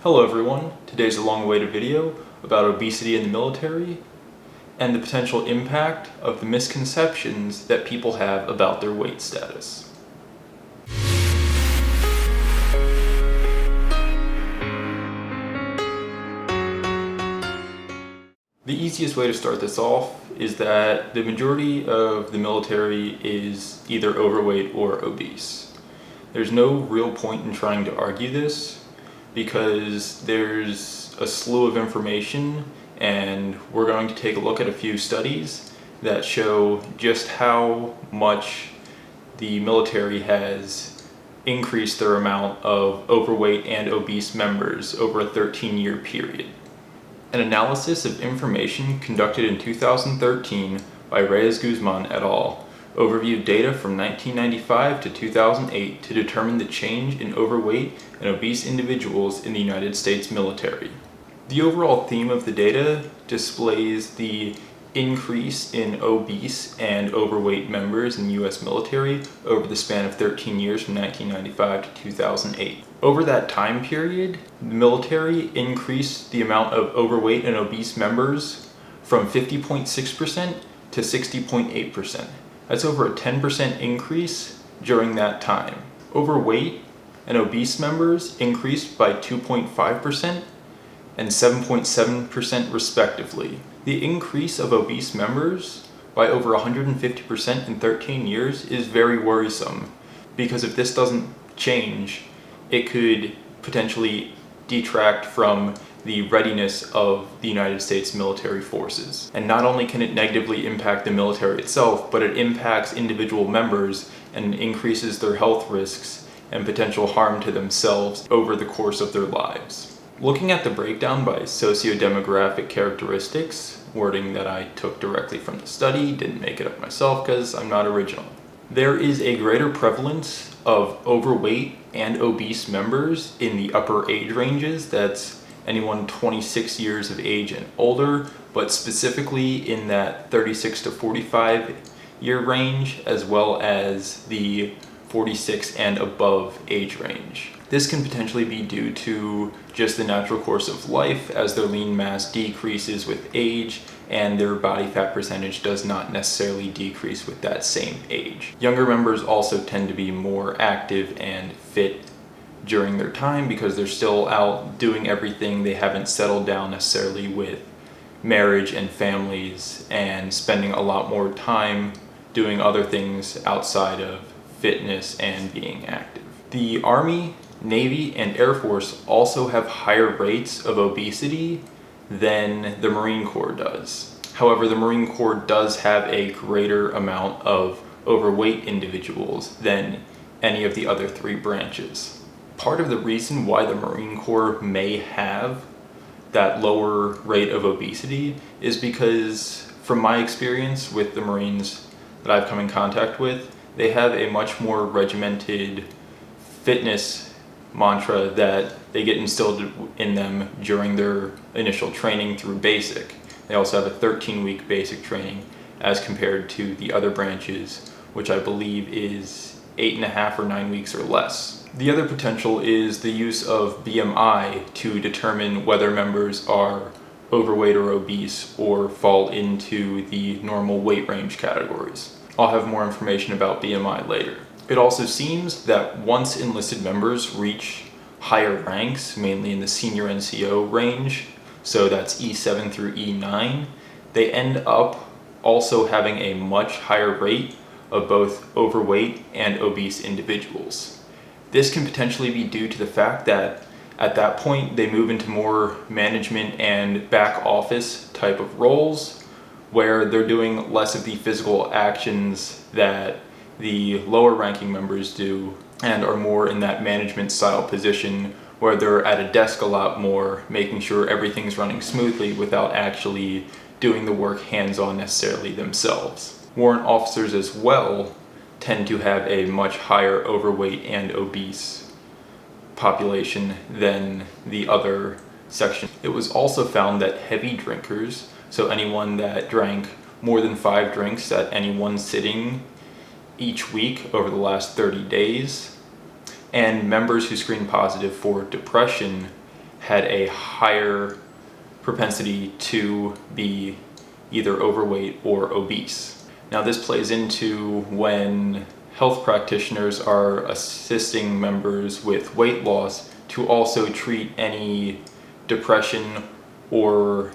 Hello everyone, today's a long-awaited video about obesity in the military and the potential impact of the misconceptions that people have about their weight status. The easiest way to start this off is that the majority of the military is either overweight or obese. There's no real point in trying to argue this, because there's a slew of information, and we're going to take a look at a few studies that show just how much the military has increased their amount of overweight and obese members over a 13-year period. An analysis of information conducted in 2013 by Reyes Guzman et al. Overviewed data from 1995 to 2008 to determine the change in overweight and obese individuals in the United States military. The overall theme of the data displays the increase in obese and overweight members in the U.S. military over the span of 13 years from 1995 to 2008. Over that time period, the military increased the amount of overweight and obese members from 50.6% to 60.8%. That's over a 10% increase during that time. Overweight and obese members increased by 2.5% and 7.7% respectively. The increase of obese members by over 150% in 13 years is very worrisome, because if this doesn't change, it could potentially detract from the readiness of the United States military forces. And not only can it negatively impact the military itself, but it impacts individual members and increases their health risks and potential harm to themselves over the course of their lives. Looking at the breakdown by socio-demographic characteristics, wording that I took directly from the study, didn't make it up myself because I'm not original. There is a greater prevalence of overweight and obese members in the upper age ranges. That's anyone 26 years of age and older, but specifically in that 36 to 45 year range, as well as the 46 and above age range. This can potentially be due to just the natural course of life, as their lean mass decreases with age and their body fat percentage does not necessarily decrease with that same age. Younger members also tend to be more active and fit during their time because they're still out doing everything. They haven't settled down necessarily with marriage and families and spending a lot more time doing other things outside of fitness and being active. The Army, Navy, and Air Force also have higher rates of obesity than the Marine Corps does. However, the Marine Corps does have a greater amount of overweight individuals than any of the other three branches. Part of the reason why the Marine Corps may have that lower rate of obesity is because, from my experience with the Marines that I've come in contact with, they have a much more regimented fitness mantra that they get instilled in them during their initial training through basic. They also have a 13-week basic training as compared to the other branches, which I believe is 8.5 or 9 weeks or less. The other potential is the use of BMI to determine whether members are overweight or obese or fall into the normal weight range categories. I'll have more information about BMI later. It also seems that once enlisted members reach higher ranks, mainly in the senior NCO range, so that's E7 through E9, they end up also having a much higher rate of both overweight and obese individuals. This can potentially be due to the fact that at that point they move into more management and back office type of roles, where they're doing less of the physical actions that the lower ranking members do, and are more in that management style position where they're at a desk a lot more, making sure everything's running smoothly without actually doing the work hands-on necessarily themselves. Warrant officers as well tend to have a much higher overweight and obese population than the other section. It was also found that heavy drinkers, so anyone that drank more than 5 drinks at any one sitting each week over the last 30 days, and members who screened positive for depression had a higher propensity to be either overweight or obese. Now this plays into when health practitioners are assisting members with weight loss to also treat any depression or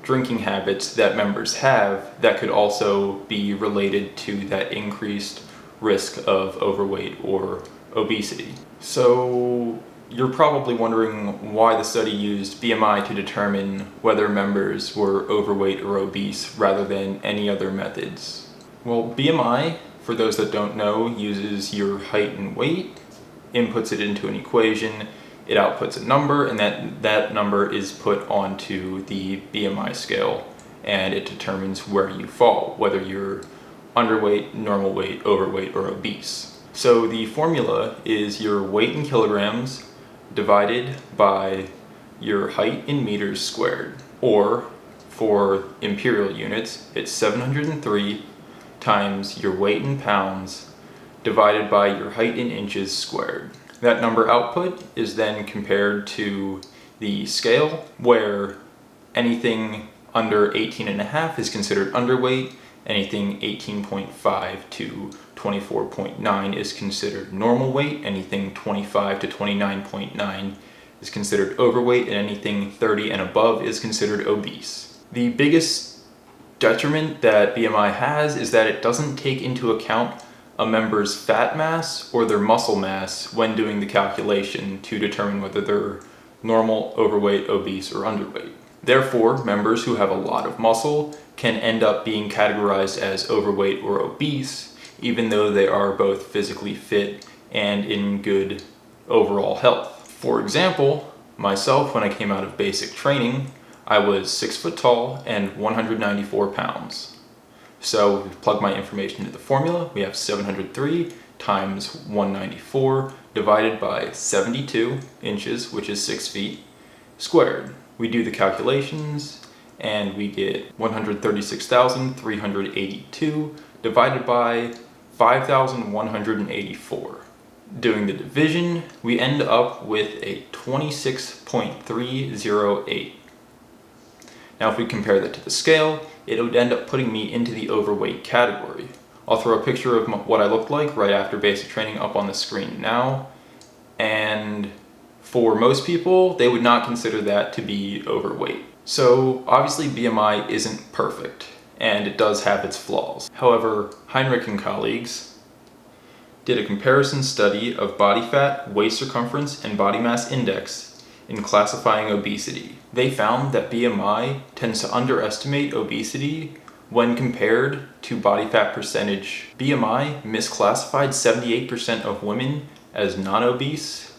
drinking habits that members have that could also be related to that increased risk of overweight or obesity. So you're probably wondering why the study used BMI to determine whether members were overweight or obese rather than any other methods. Well, BMI, for those that don't know, uses your height and weight, inputs it into an equation, it outputs a number, and that number is put onto the BMI scale, and it determines where you fall, whether you're underweight, normal weight, overweight, or obese. So the formula is your weight in kilograms divided by your height in meters squared, or for imperial units, it's 703 times your weight in pounds divided by your height in inches squared. That number output is then compared to the scale, where anything under 18.5 is considered underweight, anything 18.5 to 24.9 is considered normal weight, anything 25 to 29.9 is considered overweight, and anything 30 and above is considered obese. The biggest detriment that BMI has is that it doesn't take into account a member's fat mass or their muscle mass when doing the calculation to determine whether they're normal, overweight, obese, or underweight. Therefore, members who have a lot of muscle can end up being categorized as overweight or obese, even though they are both physically fit and in good overall health. For example, myself, when I came out of basic training, I was 6 foot tall and 194 pounds. So we plug my information into the formula. We have 703 times 194 divided by 72 inches, which is 6 feet, squared. We do the calculations and we get 136,382 divided by 5,184. Doing the division, we end up with a 26.308. Now if we compare that to the scale, it would end up putting me into the overweight category. I'll throw a picture of what I looked like right after basic training up on the screen now, and for most people, they would not consider that to be overweight. So obviously BMI isn't perfect, and it does have its flaws. However, Heinrich and colleagues did a comparison study of body fat, waist circumference, and body mass index in classifying obesity. They found that BMI tends to underestimate obesity when compared to body fat percentage. BMI misclassified 78% of women as non-obese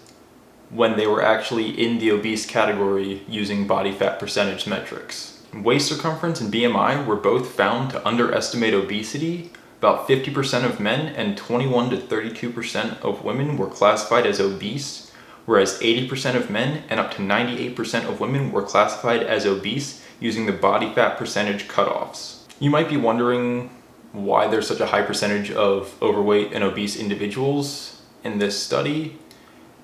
when they were actually in the obese category using body fat percentage metrics. Waist circumference and BMI were both found to underestimate obesity. About 50% of men and 21 to 32% of women were classified as obese, whereas 80% of men and up to 98% of women were classified as obese using the body fat percentage cutoffs. You might be wondering why there's such a high percentage of overweight and obese individuals in this study,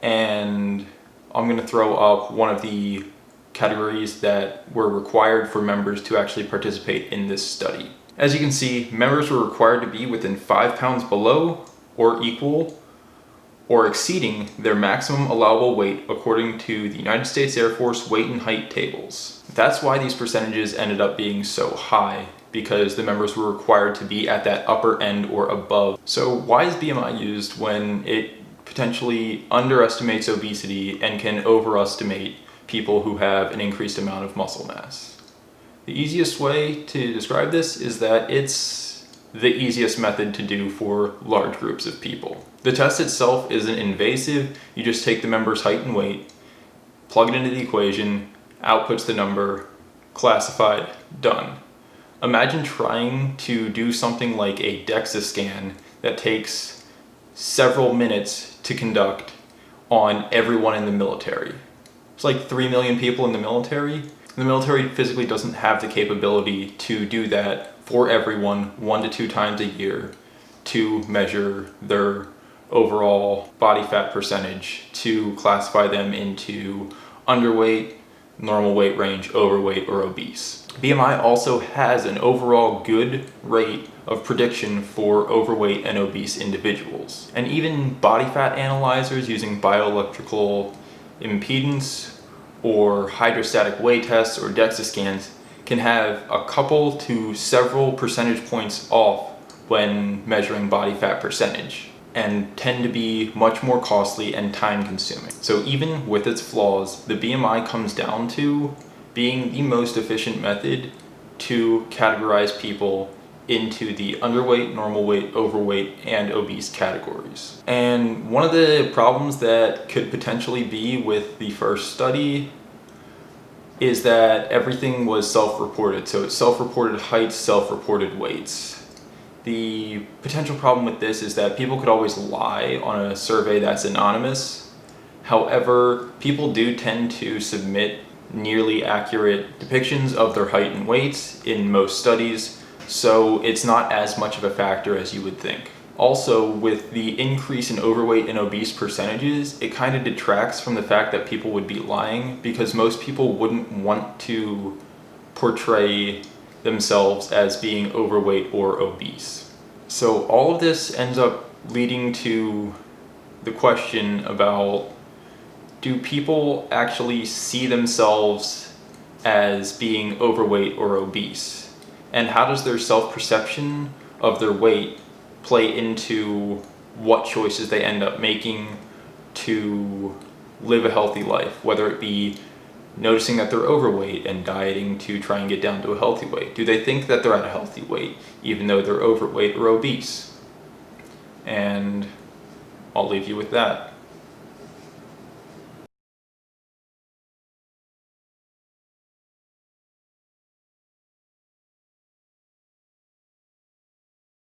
and I'm going to throw up one of the categories that were required for members to actually participate in this study. As you can see, members were required to be within 5 pounds below or equal or exceeding their maximum allowable weight according to the United States Air Force weight and height tables. That's why these percentages ended up being so high, because the members were required to be at that upper end or above. So why is BMI used when it potentially underestimates obesity and can overestimate people who have an increased amount of muscle mass? The easiest way to describe this is that it's the easiest method to do for large groups of people. The test itself isn't invasive. You just take the member's height and weight, plug it into the equation, outputs the number, classified, done. Imagine trying to do something like a DEXA scan that takes several minutes to conduct on everyone in the military. It's like 3 million people in the military. The military physically doesn't have the capability to do that for everyone 1 to 2 times a year to measure their overall body fat percentage, to classify them into underweight, normal weight range, overweight, or obese. BMI also has an overall good rate of prediction for overweight and obese individuals. And even body fat analyzers using bioelectrical impedance or hydrostatic weight tests or DEXA scans can have a couple to several percentage points off when measuring body fat percentage, and tend to be much more costly and time consuming. So even with its flaws, the BMI comes down to being the most efficient method to categorize people into the underweight, normal weight, overweight, and obese categories. And one of the problems that could potentially be with the first study is that everything was self-reported. So it's self-reported heights, self-reported weights. The potential problem with this is that people could always lie on a survey that's anonymous. However, people do tend to submit nearly accurate depictions of their height and weights in most studies, so it's not as much of a factor as you would think. Also, with the increase in overweight and obese percentages, it kind of detracts from the fact that people would be lying, because most people wouldn't want to portray themselves as being overweight or obese. So all of this ends up leading to the question about, do people actually see themselves as being overweight or obese? And how does their self-perception of their weight play into what choices they end up making to live a healthy life, whether it be noticing that they're overweight and dieting to try and get down to a healthy weight? Do they think that they're at a healthy weight even though they're overweight or obese? And I'll leave you with that.